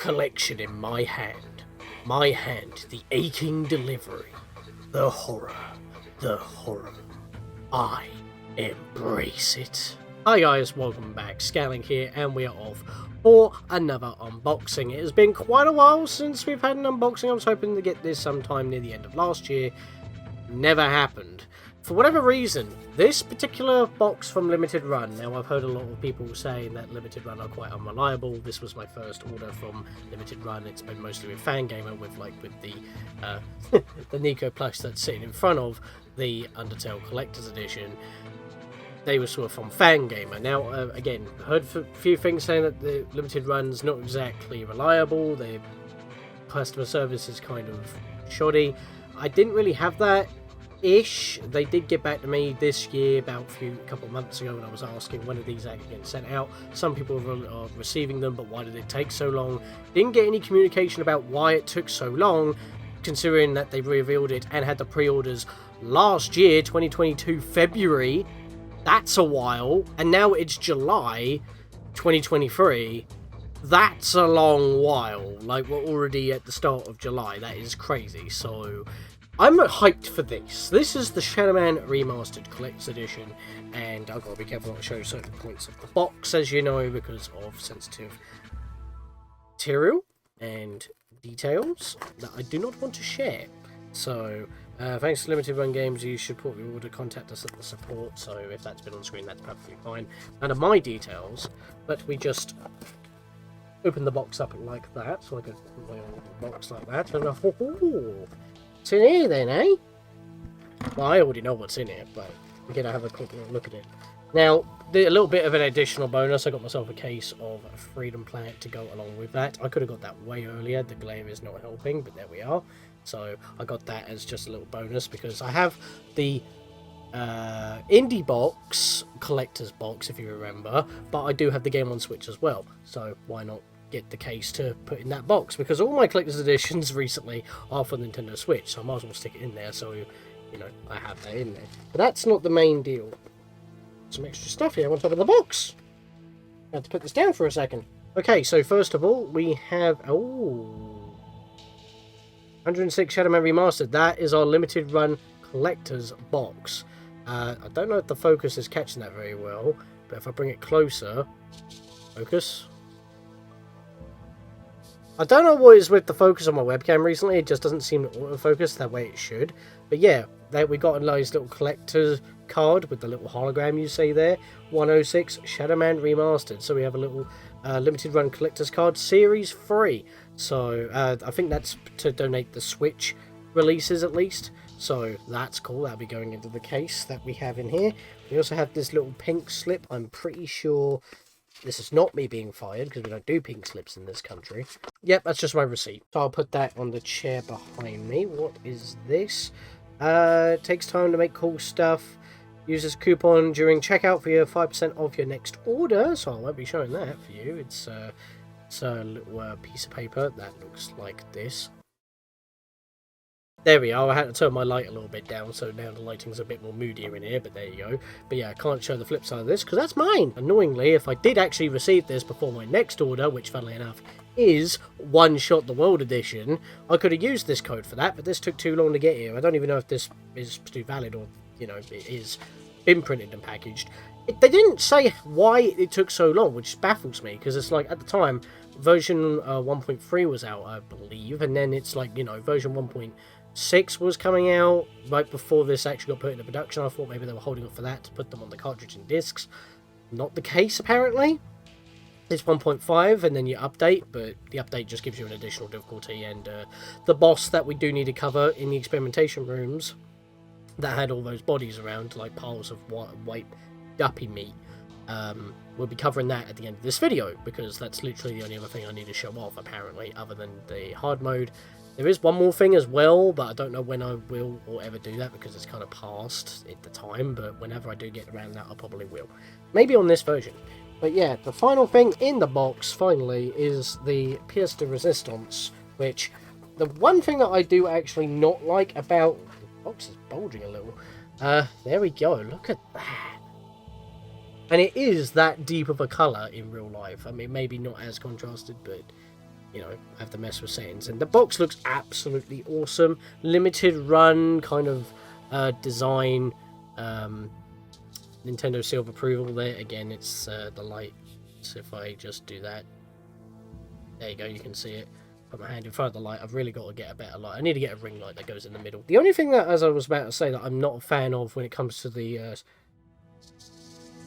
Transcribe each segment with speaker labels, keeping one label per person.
Speaker 1: collection in my hand. My hand, the aching delivery. The horror. The horror. I embrace it. Hi guys, welcome back. Scatlink here, and we are off for another unboxing. It has been quite a while since we've had an unboxing. I was hoping to get this sometime near the end of last year. Never happened. For whatever reason, this particular box from Limited Run, now I've heard a lot of people saying that Limited Run are quite unreliable. This was my first order from Limited Run. It's been mostly with Fangamer, with the the Nico plush that's sitting in front of the Undertale Collector's Edition. They were sort of from Fangamer. Now, again, heard a few things saying that the Limited Run's not exactly reliable. Their customer service is kind of shoddy. I didn't really have that ish. They did get back to me this year, about a couple of months ago, when I was asking when are these actually getting sent out. Some people are receiving them, but why did it take so long? Didn't get any communication about why it took so long, considering that they revealed it and had the pre-orders last year, 2022 February. That's a while, and now it's July 2023. That's a long while. Like, we're already at the start of July. That is crazy. So I'm hyped for this. This is the Shadow Man Remastered Collector's Edition, and I've got to be careful not to show certain points of the box, as you know, because of sensitive material and details that I do not want to share. So thanks to Limited Run Games, you should put your order, contact us at the support. So if that's been on screen, that's perfectly fine. None of my details, but we just open the box up like that. So I can put my own box like that, and what's in here then, eh? Well, I already know what's in it, but we're gonna have a quick look at it. Now, a little bit of an additional bonus. I got myself a case of Freedom Planet to go along with that. I could have got that way earlier. The glare is not helping, but there we are. So I got that as just a little bonus because I have the indie box, collector's box, if you remember, but I do have the game on Switch as well. So why not get the case to put in that box? Because all my collector's editions recently are for Nintendo Switch, so I might as well stick it in there. So, you know, I have that in there. But that's not the main deal. Some extra stuff here on top of the box. I have to put this down for a second. Okay, so first of all, we have 106 Shadow Man Remastered. That is our Limited Run Collector's box. I don't know if the focus is catching that very well, but if I bring it closer, focus. I don't know what is with the focus on my webcam recently. It just doesn't seem to autofocus that way it should. But yeah, we got a nice little collector's card with the little hologram you see there. 106 Shadow Man Remastered. So we have a little Limited Run Collector's card, Series 3. So I think that's to donate the Switch releases at least. So that's cool. That'll be going into the case that we have in here. We also have this little pink slip. I'm pretty sure this is not me being fired because we don't do pink slips in this country. Yep, that's just my receipt. So I'll put that on the chair behind me. What is this? Takes time to make cool stuff. Use this coupon during checkout for your 5% off your next order. So I won't be showing that for you. It's a little piece of paper that looks like this. There we are. I had to turn my light a little bit down, so now the lighting's a bit more moodier in here, but there you go. But yeah, I can't show the flip side of this, because that's mine! Annoyingly, if I did actually receive this before my next order, which funnily enough is One Shot the World Edition, I could have used this code for that, but this took too long to get here. I don't even know if this is still valid, or, you know, it is been printed and packaged. They didn't say why it took so long, which baffles me, because it's like, at the time, version 1.3 was out, I believe, and then it's like, you know, version 1.6 was coming out right before this actually got put into production. I thought maybe they were holding up for that to put them on the cartridge and discs. Not the case, apparently. It's 1.5 and then you update, but the update just gives you an additional difficulty, and the boss that we do need to cover in the experimentation rooms that had all those bodies around, like piles of white duppy meat, we'll be covering that at the end of this video, because that's literally the only other thing I need to show off, apparently, other than the hard mode. There is one more thing as well, but I don't know when I will or ever do that, because it's kind of past at the time, but whenever I do get around that, I probably will. Maybe on this version. But yeah, the final thing in the box, finally, is the Pièce de Resistance, which, the one thing that I do actually not like about... The box is bulging a little. There we go, look at that. And it is that deep of a colour in real life. I mean, maybe not as contrasted, but you know, have to mess with settings. And the box looks absolutely awesome. Limited run kind of design. Nintendo seal of approval there. Again, it's the light. So if I just do that, there you go, you can see it. Put my hand in front of the light. I've really got to get a better light. I need to get a ring light that goes in the middle. The only thing that, as I was about to say, that I'm not a fan of when it comes to the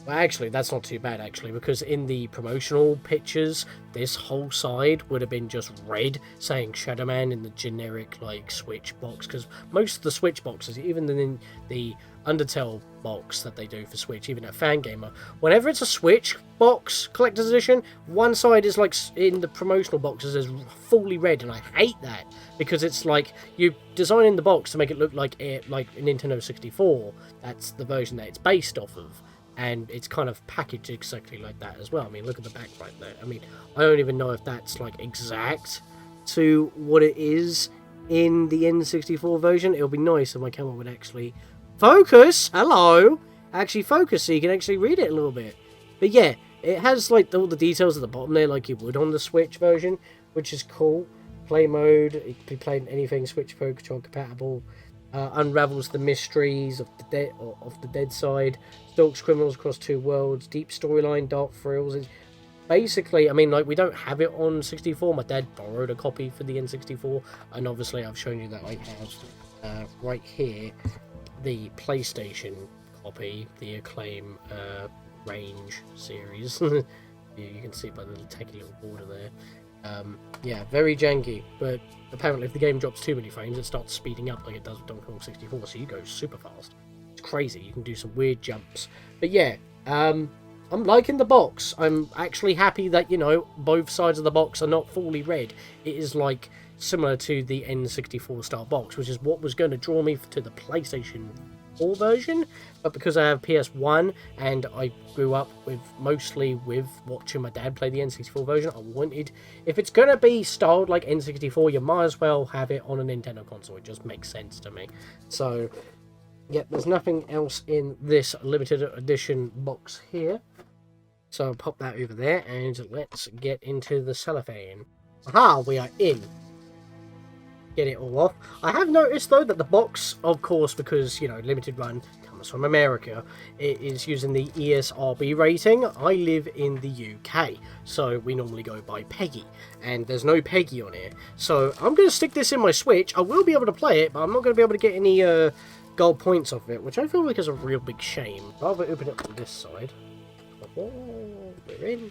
Speaker 1: well, actually, that's not too bad, actually, because in the promotional pictures, this whole side would have been just red, saying Shadow Man in the generic, like, Switch box, because most of the Switch boxes, even in the Undertale box that they do for Switch, even at Fangamer, whenever it's a Switch box collector's edition, one side is, like, in the promotional boxes is fully red, and I hate that, because it's like, you're designing the box to make it look like a Nintendo 64, that's the version that it's based off of. And it's kind of packaged exactly like that as well. I mean, look at the back right there. I mean, I don't even know if that's, like, exact to what it is in the N64 version. It would be nice if my camera would actually focus. Hello! Actually focus so you can actually read it a little bit. But yeah, it has, like, all the details at the bottom there like you would on the Switch version, which is cool. Play mode, it can be played in anything, Switch Pro Control compatible. Unravels the mysteries of the dead side, stalks criminals across two worlds, deep storyline, dark thrills. It's basically, I mean, like, we don't have it on 64. My dad borrowed a copy for the N64, and obviously I've shown you that I have right here the PlayStation copy, the Acclaim Range series. You can see by the little techie little border there. Yeah, very janky, but apparently if the game drops too many frames, it starts speeding up like it does with Donkey Kong 64, so you go super fast. It's crazy, you can do some weird jumps. But yeah, I'm liking the box. I'm actually happy that, you know, both sides of the box are not fully red. It is, like, similar to the N64 style box, which is what was going to draw me to the PlayStation 4 version, but because I have PS1 and I grew up mostly with watching my dad play the N64 version, I wanted, if it's gonna be styled like N64, you might as well have it on a Nintendo console. It just makes sense to me. So yeah, there's nothing else in this limited edition box here, so I'll pop that over there and let's get into the cellophane. Aha, we are in. Get it all off. I have noticed though that the box, of course, because, you know, limited run comes from America, it is using the ESRB rating. I live in the UK, so we normally go by PEGI, and there's no PEGI on here. So I'm going to stick this in my Switch. I will be able to play it, but I'm not going to be able to get any gold points off it, which I feel like is a real big shame. I'll rather open it from this side. Oh, we're in.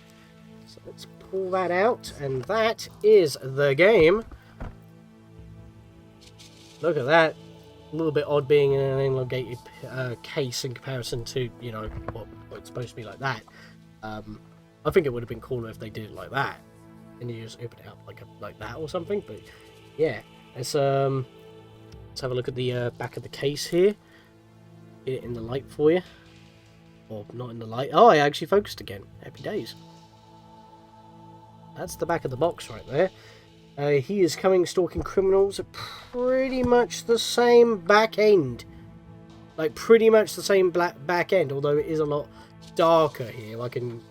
Speaker 1: So let's pull that out, and that is the game. Look at that. A little bit odd being in an elongated case in comparison to, you know, what it's supposed to be like that. I think it would have been cooler if they did it like that. And you just open it up like that or something. But yeah, let's have a look at the back of the case here. Get it in the light for you. Or not in the light. Oh, I actually focused again. Happy days. That's the back of the box right there. He is coming, stalking criminals. Pretty much the same back end. Like, pretty much the same back end, although it is a lot darker here. I can,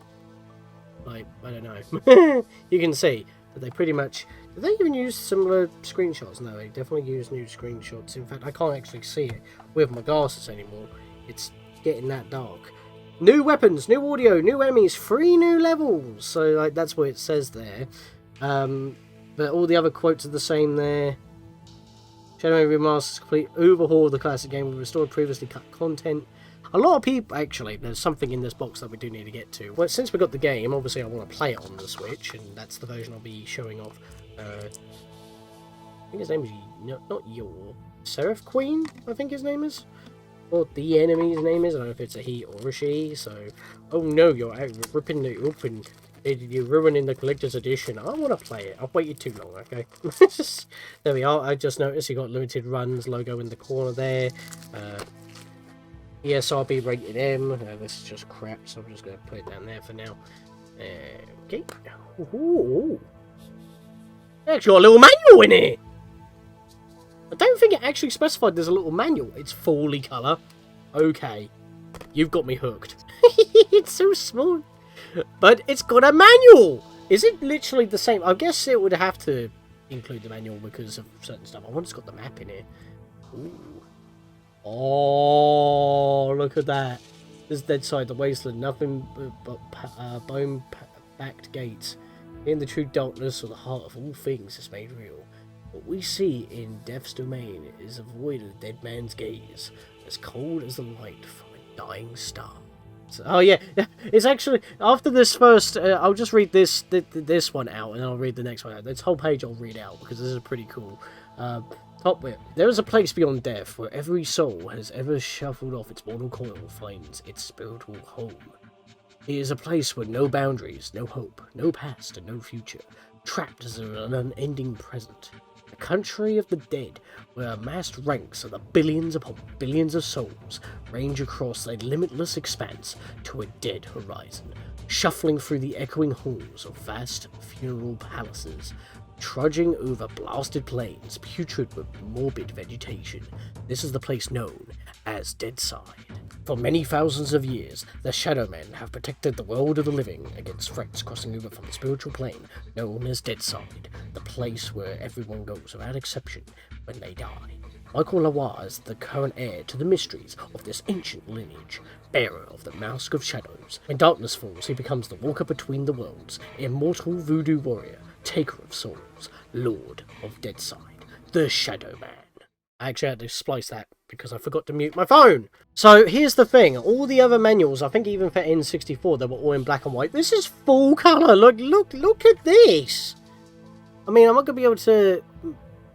Speaker 1: like, I don't know. You can see that they pretty much... Did they even use similar screenshots? No, they definitely use new screenshots. In fact, I can't actually see it with my glasses anymore. It's getting that dark. New weapons, new audio, new enemies, 3 new levels. So, like, that's what it says there. But all the other quotes are the same there. Shadow Man Remastered, complete overhaul of the classic game with restored previously cut content. A lot of people, actually, there's something in this box that we do need to get to. Well, since we got the game, obviously I want to play it on the Switch, and that's the version I'll be showing off. I think his name is, not your, Seraph Queen, I think his name is. Or the enemy's name is, I don't know if it's a he or a she, so... Oh no, you're out ripping it open. You're ruining the collector's edition. I want to play it. I've waited too long, okay? There we are. I just noticed you got limited runs logo in the corner there. ESRB rated M. This is just crap, so I'm just going to put it down there for now. Okay. Ooh. Actually got a little manual in it. I don't think it actually specified there's a little manual. It's fully colour. Okay. You've got me hooked. It's so small. But it's got a manual! Is it literally the same? I guess it would have to include the manual because of certain stuff. I wonder if it's got the map in here. Ooh. Oh, look at that. This Deadside, the wasteland, nothing but bone-backed gates. In the true darkness of the heart of all things is made real. What we see in Death's domain is a void of the dead man's gaze, as cold as the light from a dying star. Oh yeah, it's actually, after this first, I'll just read this one out, and I'll read the next one out. This whole page I'll read out, because this is pretty cool. Top bit. There is a place beyond death, where every soul has ever shuffled off its mortal coil finds its spiritual home. It is a place with no boundaries, no hope, no past, and no future, trapped as an unending present. A country of the dead, where amassed ranks of the billions upon billions of souls range across a limitless expanse to a dead horizon, shuffling through the echoing halls of vast funeral palaces, trudging over blasted plains, putrid with morbid vegetation. This is the place known as Deadside. For many thousands of years, the Shadow Men have protected the world of the living against threats crossing over from the spiritual plane known as Deadside, the place where everyone goes without exception when they die. Michael Lawar is the current heir to the mysteries of this ancient lineage, bearer of the Mask of Shadows. When darkness falls, he becomes the walker between the worlds, immortal voodoo warrior, taker of souls, lord of Deadside, the Shadow Man. I actually had to splice that because I forgot to mute my phone. So here's the thing, all the other manuals, I think even for N64, they were all in black and white. This is full colour. Look at this. I mean, I'm not going to be able to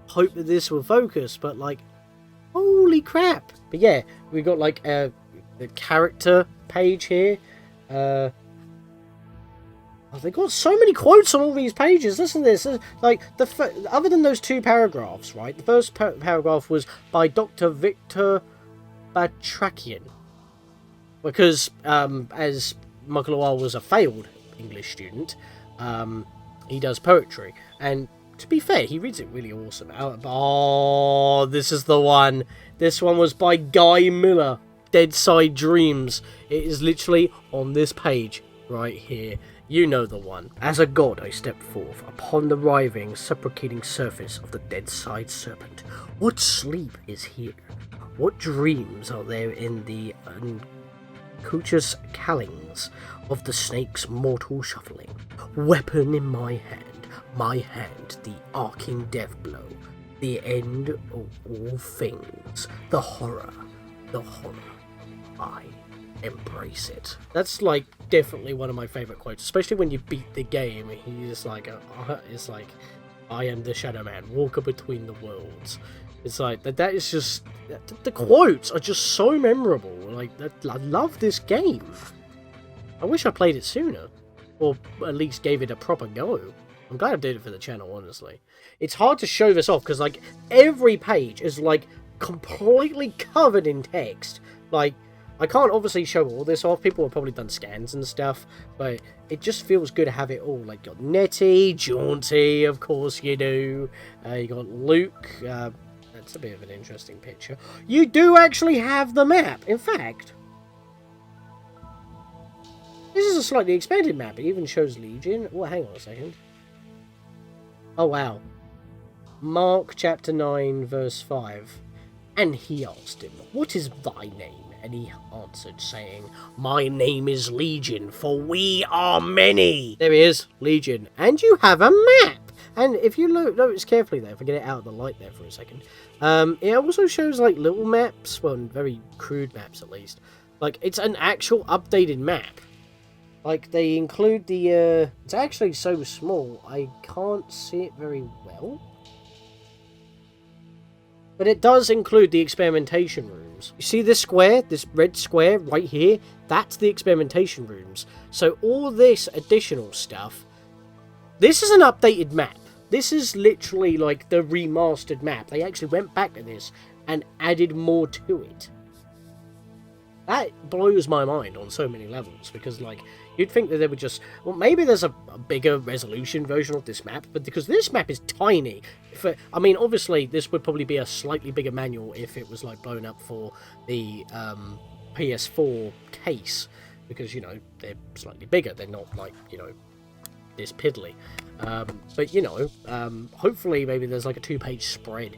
Speaker 1: hope that this will focus, but like, holy crap. But yeah, we got like the character page here. Oh, they got so many quotes on all these pages. Listen to this. Like, other than those two paragraphs, right? The first paragraph was by Dr. Victor Batrakian. Because, as Michael Lawal was a failed English student, he does poetry. And to be fair, he reads it really awesome. Oh, this is the one. This one was by Guy Miller. Deadside Dreams. It is literally on this page right here. You know the one. As a god I stepped forth upon the writhing, supplicating surface of the Deadside Serpent. What sleep is here? What dreams are there in the unconscious callings of the snake's mortal shuffling? Weapon in my hand, the arcing death blow, the end of all things, the horror, I embrace it. That's like definitely one of my favorite quotes, especially when you beat the game. He's like, it's like, I am the Shadow Man, walker between the worlds. It's like that is just, the quotes are just so memorable. Like, I love this game. I wish I played it sooner, or at least gave it a proper go. I'm glad I did it for the channel, honestly. It's hard to show this off because like every page is like completely covered in text. Like, I can't obviously show all this off. People have probably done scans and stuff, but it just feels good to have it all. Like, got Nettie, Jaunty, of course you do. You got Luke. That's a bit of an interesting picture. You do actually have the map. In fact, this is a slightly expanded map. It even shows Legion. Oh, hang on a second. Oh, wow. Mark chapter 9, verse 5. And he asked him, "What is thy name?" And he answered, saying, "My name is Legion, for we are many." There he is, Legion. And you have a map. And if you notice carefully there, if I get it out of the light there for a second, it also shows like little maps, well, very crude maps at least. Like, it's an actual updated map. Like, they include the, it's actually so small, I can't see it very well. But it does include the experimentation rooms. You see this square, this red square right here? That's the experimentation rooms. So all this additional stuff, this is an updated map. This is literally like the remastered map. They actually went back to this and added more to it. That blows my mind on so many levels, because like, you'd think that they would just, well, maybe there's a bigger resolution version of this map, but because this map is tiny, I mean, obviously this would probably be a slightly bigger manual if it was like blown up for the PS4 case, because, you know, they're slightly bigger. They're not like, you know, this piddly. But you know, hopefully maybe there's like a 2-page spread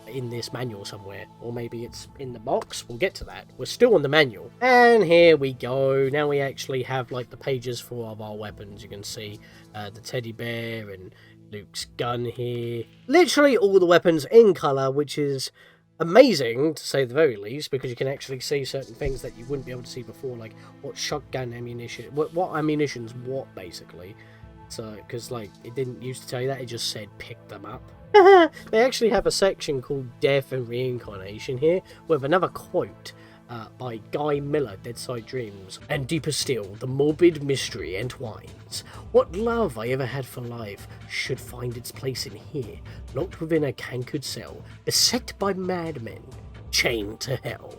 Speaker 1: in this manual somewhere, or maybe it's in the box. We'll get to that. We're still on the manual, and here we go. Now we actually have like the pages for all of our weapons. You can see the teddy bear and Luke's gun here. Literally all the weapons in color, which is amazing to say the very least, because you can actually see certain things that you wouldn't be able to see before, like what shotgun ammunition, what ammunition's what, basically. So, because like it didn't used to tell you that, it just said pick them up. They actually have a section called Death and Reincarnation here, with another quote by Guy Miller, Deadside Dreams. And deeper still, the morbid mystery entwines. What love I ever had for life should find its place in here, locked within a cankered cell, beset by madmen, chained to hell.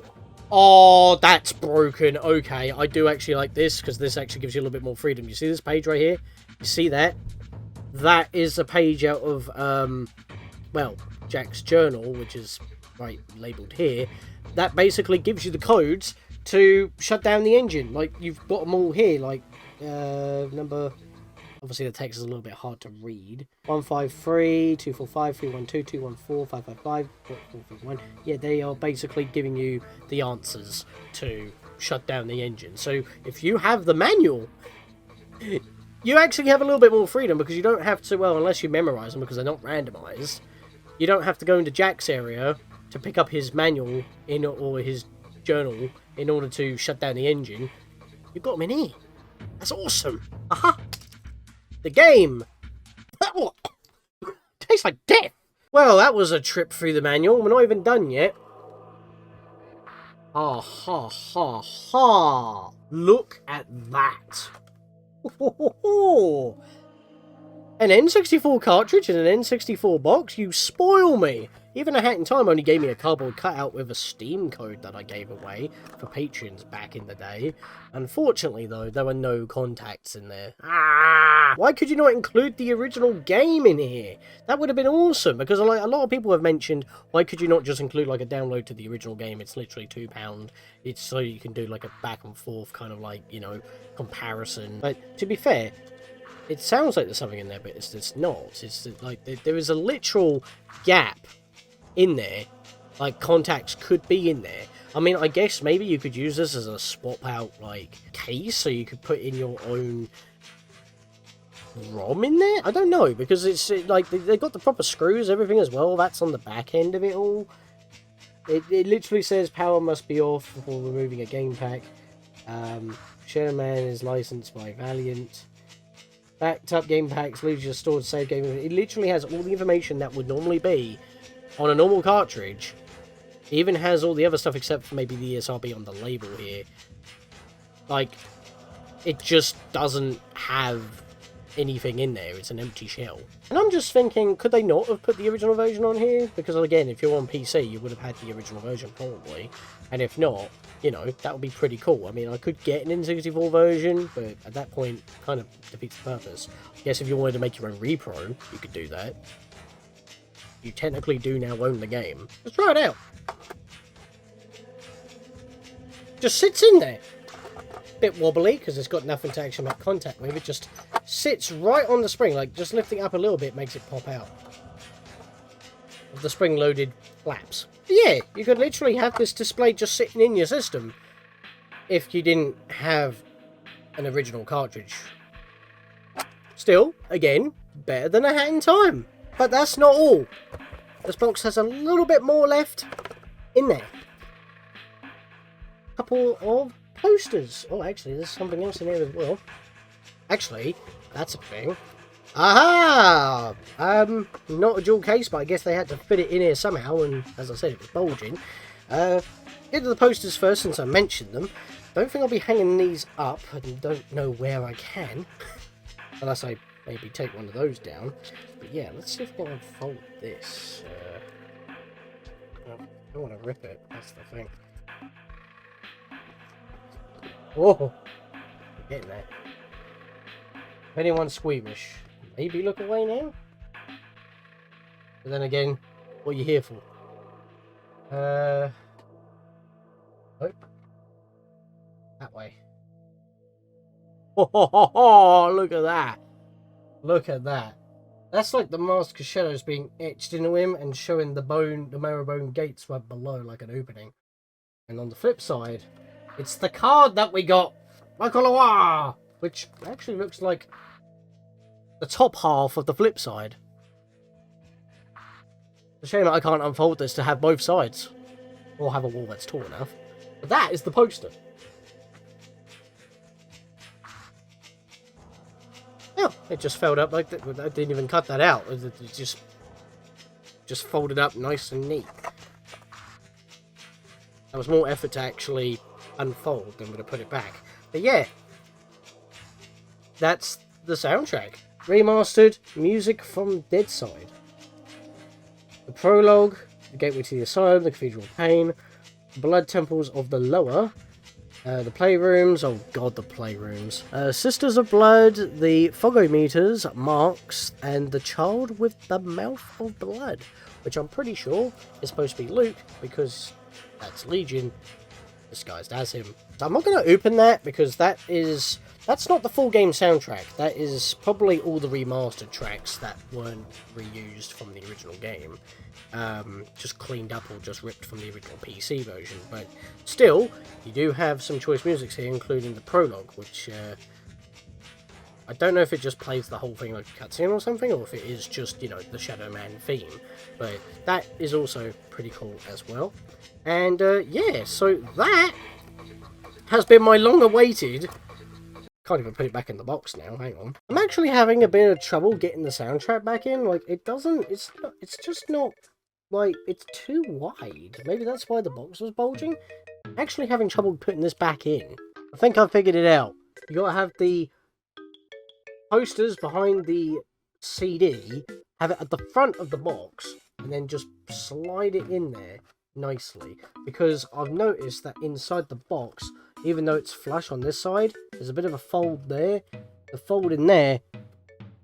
Speaker 1: Oh, that's broken. Okay, I do actually like this, because this actually gives you a little bit more freedom. You see this page right here? You see that? That is a page out of, well, Jack's journal, which is right labelled here. That basically gives you the codes to shut down the engine. Like, you've got them all here, like, number... Obviously, the text is a little bit hard to read. 153, 245, 312, 214, 555, 441. Yeah, they are basically giving you the answers to shut down the engine. So, if you have the manual, you actually have a little bit more freedom, because you don't have to, well, unless you memorize them, because they're not randomized, you don't have to go into Jack's area to pick up his manual or his journal in order to shut down the engine. You've got them in here. That's awesome. Aha! The game! Tastes like death! Well, that was a trip through the manual. We're not even done yet. Ha ha ha ha! Look at that! An N64 cartridge and an N64 box? You spoil me! Even a Hat in Time only gave me a cardboard cutout with a Steam code that I gave away for patrons back in the day. Unfortunately, though, there were no contacts in there. Ah! Why could you not include the original game in here? That would have been awesome, because like, a lot of people have mentioned, why could you not just include like a download to the original game? It's literally £2. It's so you can do like a back and forth kind of like, you know, comparison. But to be fair, it sounds like there's something in there, but it's not. It's like there is a literal gap in there. Like, contacts could be in there. I mean, I guess maybe you could use this as a swap out, like, case, so you could put in your own ROM in there? I don't know, because it's, like, they've got the proper screws, everything as well. That's on the back end of it all. It literally says power must be off before removing a game pack. Shadow Man is licensed by Valiant. Backed up game packs, lose your stored save game. It literally has all the information that would normally be on a normal cartridge. It even has all the other stuff except for maybe the ESRB on the label here. Like, it just doesn't have anything in there. It's an empty shell. And I'm just thinking, could they not have put the original version on here? Because again, if you're on PC, you would have had the original version probably. And if not, you know, that would be pretty cool. I mean, I could get an N64 version, but at that point, kind of defeats the purpose. I guess if you wanted to make your own repro, you could do that. You technically do now own the game. Let's try it out. Just sits in there. Bit wobbly, because it's got nothing to actually make contact with. It just sits right on the spring. Like, just lifting up a little bit makes it pop out of the spring-loaded flaps. But yeah, you could literally have this display just sitting in your system if you didn't have an original cartridge. Still, again, better than a Hat in Time. But that's not all. This box has a little bit more left in there. A couple of posters. Oh, actually, there's something else in here as well. Actually, that's a thing. Aha! Not a dual case, but I guess they had to fit it in here somehow, and as I said, it was bulging. Get to the posters first, since I mentioned them. Don't think I'll be hanging these up, and don't know where I can. Unless I maybe take one of those down. But yeah, let's see if I can fold this. I don't want to rip it, that's the thing. Whoa! I'm getting there. If anyone's squeamish, maybe look away now? But then again, what are you here for? Nope. That way. Oh, look at that! Look at that. That's like the Mask of Shadows being etched into him and showing the marrowbone gates right below, like an opening. And on the flip side, it's the card that we got, Michael, which actually looks like the top half of the flip side. It's a shame that I can't unfold this to have both sides, or have a wall that's tall enough. But that is the poster. Oh, it just fell up like that. I didn't even cut that out. It just folded up nice and neat. There was more effort to actually unfold than to put it back. But yeah, that's the soundtrack. Remastered music from Deadside. The prologue, the gateway to the asylum, the cathedral of pain, the blood temples of the lower, the playrooms, oh god, the playrooms, Sisters of Blood, the fogometers, marks, and the child with the mouth of blood, which I'm pretty sure is supposed to be Luke, because that's Legion disguised as him. So I'm not going to open that, because that's not the full game soundtrack. That is probably all the remastered tracks that weren't reused from the original game. Just cleaned up or just ripped from the original PC version. But still, you do have some choice music here, including the prologue, which I don't know if it just plays the whole thing like a cutscene or something, or if it is just, you know, the Shadow Man theme. But that is also pretty cool as well. And yeah, so that has been my long-awaited... Can't even put it back in the box now, hang on. I'm actually having a bit of trouble getting the soundtrack back in. Like, it doesn't... It's just not... Like, it's too wide. Maybe that's why the box was bulging. I'm actually having trouble putting this back in. I think I figured it out. You gotta have the posters behind the CD, have it at the front of the box, and then just slide it in there nicely. Because I've noticed that inside the box, even though it's flush on this side, there's a bit of a fold there. The fold in there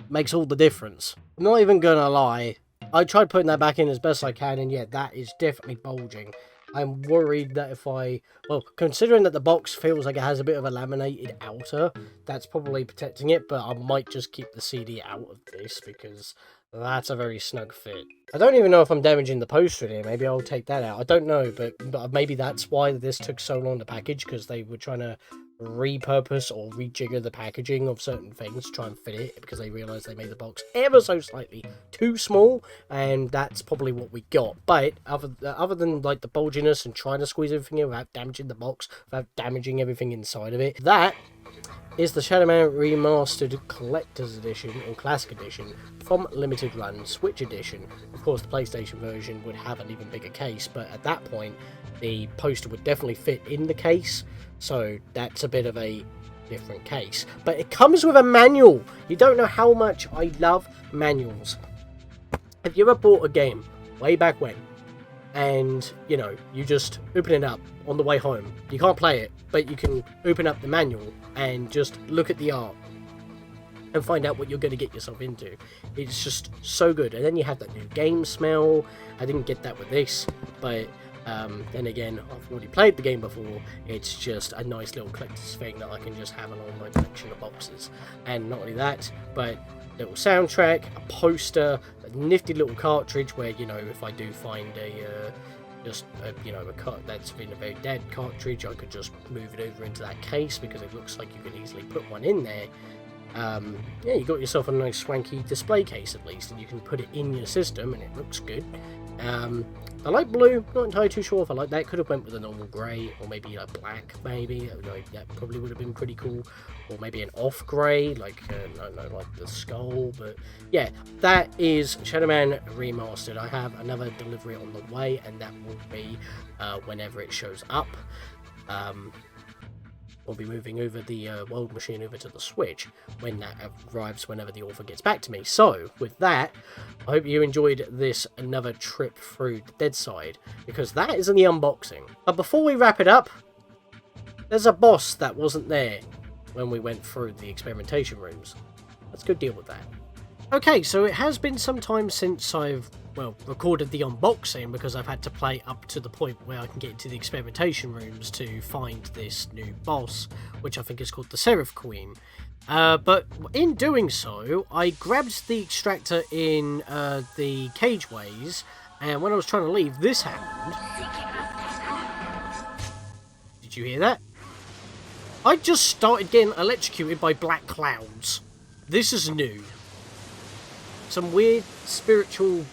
Speaker 1: makes all the difference. I'm not even gonna lie. I tried putting that back in as best I can, and yeah, that is definitely bulging. I'm worried that if I... Well, considering that the box feels like it has a bit of a laminated outer, that's probably protecting it, but I might just keep the CD out of this, because that's a very snug fit. I don't even know if I'm damaging the poster here. Maybe I'll take that out. I don't know, but maybe that's why this took so long to package, because they were trying to repurpose or rejigger the packaging of certain things to try and fit it, because they realised they made the box ever so slightly too small, and that's probably what we got. But other than like the bulginess and trying to squeeze everything in without damaging the box, without damaging everything inside of it, that is the Shadow Man Remastered Collector's Edition or Classic Edition from Limited Run Switch Edition. Of course, the PlayStation version would have an even bigger case, but at that point, the poster would definitely fit in the case, so that's a bit of a different case. But it comes with a manual. You don't know how much I love manuals. Have you ever bought a game way back when, and, you know, you just open it up on the way home? You can't play it, but you can open up the manual and just look at the art and find out what you're going to get yourself into. It's just so good. And then you have that new game smell. I didn't get that with this, but then again, I've already played the game before. It's just a nice little collector's thing that I can just have along my collection of boxes. And not only that, but little soundtrack, a poster, a nifty little cartridge where, you know, if I do find you know, a cart that's been a very dead cartridge, I could just move it over into that case, because it looks like you can easily put one in there. Yeah, you got yourself a nice swanky display case at least, and you can put it in your system and it looks good. I like blue, not entirely too sure if I like that. Could have went with a normal grey, or maybe a black, maybe. Like, that probably would have been pretty cool. Or maybe an off grey, like, I don't know, like the skull. But yeah, that is Shadow Man Remastered. I have another delivery on the way, and that will be whenever it shows up. We'll be moving over the World Machine over to the Switch when that arrives, whenever the author gets back to me. So, with that, I hope you enjoyed this another trip through Deadside, because that is in the unboxing. But before we wrap it up, there's a boss that wasn't there when we went through the Experimentation Rooms. Let's go deal with that. Okay, so it has been some time since I've, well, recorded the unboxing because I've had to play up to the point where I can get into the Experimentation Rooms to find this new boss, which I think is called the Seraph Queen. But in doing so, I grabbed the extractor in the cageways, and when I was trying to leave, this happened. Did you hear that? I just started getting electrocuted by black clouds. This is new. Some weird spiritual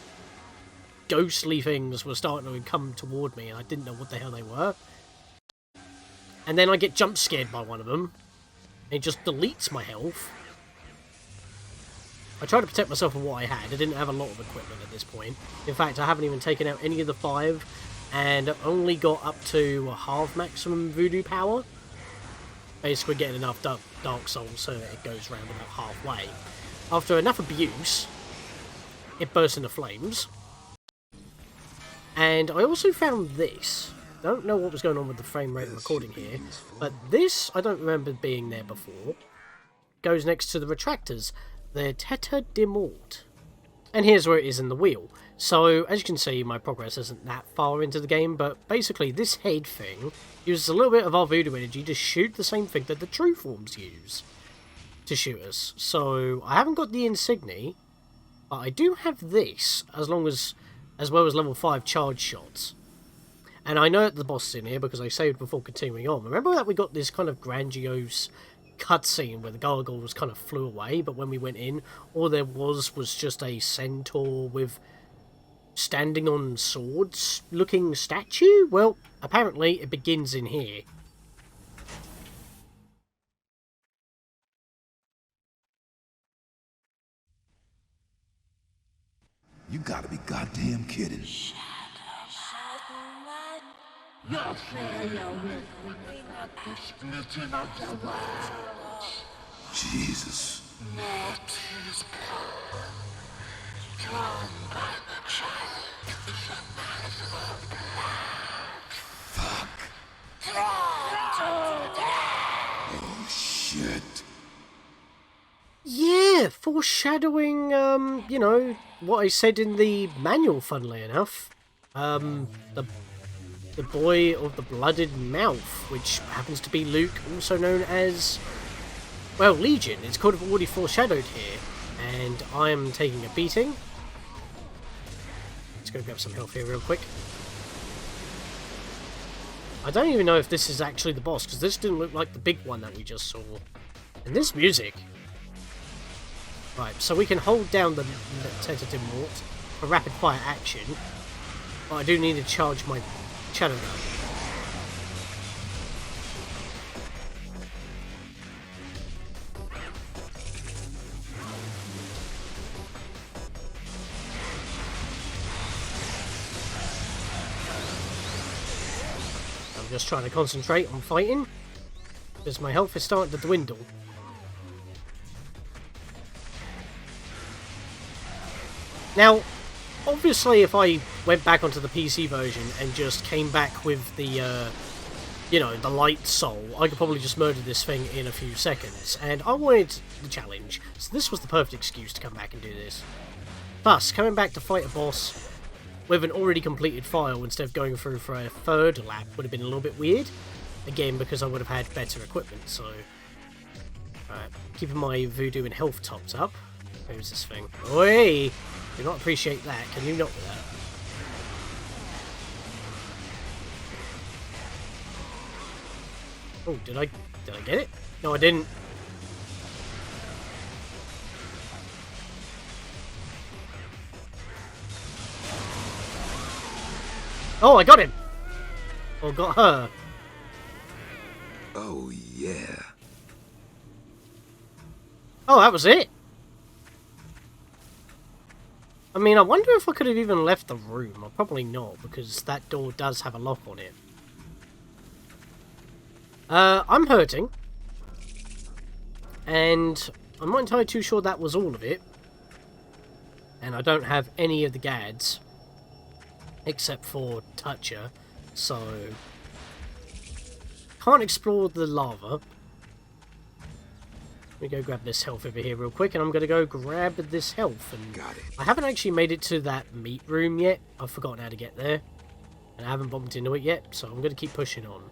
Speaker 1: ghostly things were starting to come toward me and I didn't know what the hell they were. And then I get jump scared by one of them. And it just deletes my health. I tried to protect myself with what I had. I didn't have a lot of equipment at this point. In fact, I haven't even taken out any of the 5. And I've only got up to half maximum voodoo power. Basically getting enough dark souls so that it goes round about halfway. After enough abuse, it burst into flames. And I also found this. Don't know what was going on with the frame rate recording here, but this, I don't remember being there before, goes next to the retractors, the Teta de Mort. And here's where it is in the wheel. So, as you can see, my progress isn't that far into the game, but basically this head thing uses a little bit of our voodoo energy to shoot the same thing that the true forms use to shoot us. So, I haven't got the insignia, but I do have this, as well as level 5 charge shots. And I know that the boss is in here because I saved before continuing on. Remember that we got this kind of grandiose cutscene where the gargoyles kind of flew away, but when we went in, all there was just a centaur with standing on swords looking statue? Well, apparently it begins in here.
Speaker 2: You gotta be goddamn kidding.
Speaker 3: Your failure will bring up the splitting of the world.
Speaker 2: Jesus.
Speaker 3: Morty's power, drawn by the child is a matter of blood.
Speaker 2: Fuck.
Speaker 3: Drawn to death.
Speaker 2: Oh, shit.
Speaker 1: Yeah, foreshadowing, you know, what I said in the manual, funnily enough. The boy of the blooded mouth, which happens to be Luke, also known as, well, Legion. It's kind of already foreshadowed here, and I am taking a beating. Let's go grab some health here real quick. I don't even know if this is actually the boss, because this didn't look like the big one that we just saw. And this music... Right, so we can hold down the tentative mort for rapid fire action, but I do need to charge my shadow gun. I'm just trying to concentrate on fighting, because my health is starting to dwindle. Now, obviously, if I went back onto the PC version and just came back with the, you know, the light soul, I could probably just murder this thing in a few seconds. And I wanted the challenge, so this was the perfect excuse to come back and do this. Plus, coming back to fight a boss with an already completed file instead of going through for a third lap would have been a little bit weird. Again, because I would have had better equipment, so... Alright, keeping my voodoo and health topped up. Where's this thing? Oi! Do not appreciate that. Can you not do that? Oh, did I get it? No, I didn't. Oh, I got him! Or got her.
Speaker 2: Oh, yeah.
Speaker 1: Oh, that was it? I mean, I wonder if I could have even left the room. Well, probably not, because that door does have a lock on it. I'm hurting. And I'm not entirely too sure that was all of it. And I don't have any of the gads. Except for Toucher. So... can't explore the lava. me go grab this health over here real quick, and I'm going to go grab this health. And
Speaker 2: Got it.
Speaker 1: I haven't actually made it to that meat room yet. I've forgotten how to get there. And I haven't bumped into it yet, so I'm going to keep pushing on.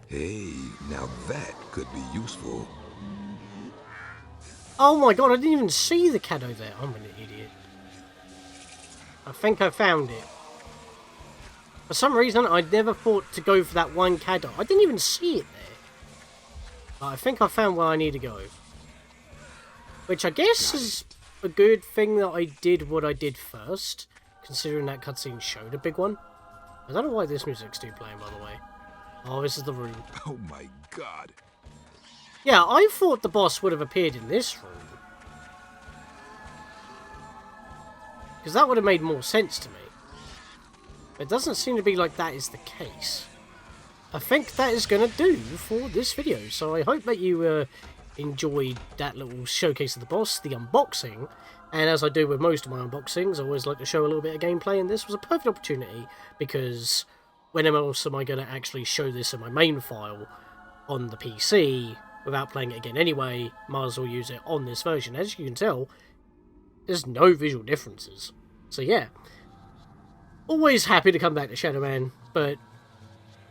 Speaker 2: Hey, now that could be useful.
Speaker 1: Oh my god, I didn't even see the caddo there. I'm an idiot. I think I found it. For some reason, I never thought to go for that one caddo. I didn't even see it there. But I think I found where I need to go. Which I guess is a good thing that I did what I did first. Considering that cutscene showed a big one. I don't know why this music's still playing, by the way. Oh, this is the room.
Speaker 2: Oh my god.
Speaker 1: Yeah, I thought the boss would have appeared in this room. Because that would have made more sense to me. It doesn't seem to be like that is the case. I think that is going to do for this video. So I hope that you enjoyed that little showcase of the boss, the unboxing. And as I do with most of my unboxings, I always like to show a little bit of gameplay. And this was a perfect opportunity because when else am I going to actually show this in my main file on the PC without playing it again anyway? Might as well use it on this version. As you can tell, there's no visual differences. So yeah, always happy to come back to Shadow Man, but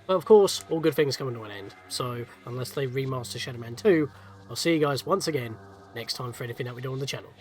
Speaker 1: of course, all good things come to an end. So unless they remaster Shadow Man 2, I'll see you guys once again next time for anything that we do on the channel.